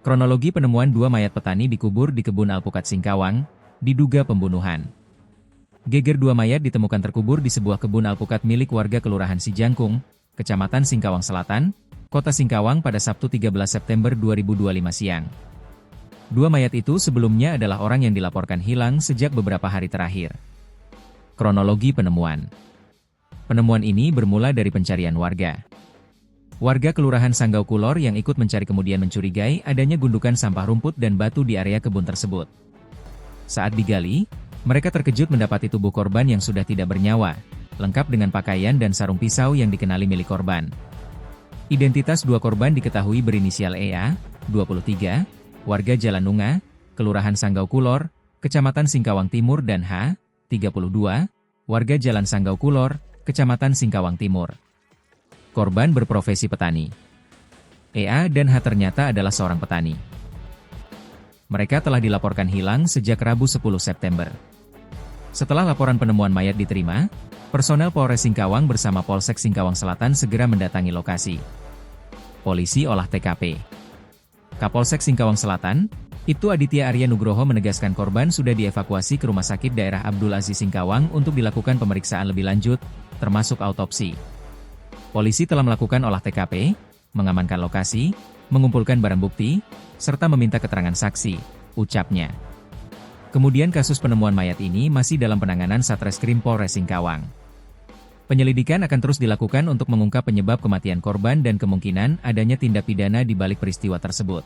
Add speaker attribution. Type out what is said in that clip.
Speaker 1: Kronologi penemuan dua mayat petani dikubur di kebun alpukat Singkawang, diduga pembunuhan. Geger dua mayat ditemukan terkubur di sebuah kebun alpukat milik warga Kelurahan Sijangkung, Kecamatan Singkawang Selatan, Kota Singkawang pada Sabtu 13 September 2025 siang. Dua mayat itu sebelumnya adalah orang yang dilaporkan hilang sejak beberapa hari terakhir. Kronologi penemuan. Penemuan ini bermula dari pencarian warga. Warga Kelurahan Sanggau Kulor yang ikut mencari kemudian mencurigai adanya gundukan sampah rumput dan batu di area kebun tersebut. Saat digali, mereka terkejut mendapati tubuh korban yang sudah tidak bernyawa, lengkap dengan pakaian dan sarung pisau yang dikenali milik korban. Identitas dua korban diketahui berinisial EA, 23, warga Jalan Nunga, Kelurahan Sanggau Kulor, Kecamatan Singkawang Timur dan H, 32, warga Jalan Sanggau Kulor, Kecamatan Singkawang Timur. Korban berprofesi petani. EA dan H ternyata adalah seorang petani. Mereka telah dilaporkan hilang sejak Rabu 10 September. Setelah laporan penemuan mayat diterima, personel Polres Singkawang bersama Polsek Singkawang Selatan segera mendatangi lokasi. Polisi olah TKP. Kapolsek Singkawang Selatan, Ibtu Aditya Arya Nugroho menegaskan korban sudah dievakuasi ke Rumah Sakit Daerah Abdul Aziz Singkawang untuk dilakukan pemeriksaan lebih lanjut, termasuk autopsi. Polisi telah melakukan olah TKP, mengamankan lokasi, mengumpulkan barang bukti, serta meminta keterangan saksi, ucapnya. Kemudian kasus penemuan mayat ini masih dalam penanganan Satreskrim Polres Singkawang. Penyelidikan akan terus dilakukan untuk mengungkap penyebab kematian korban dan kemungkinan adanya tindak pidana di balik peristiwa tersebut.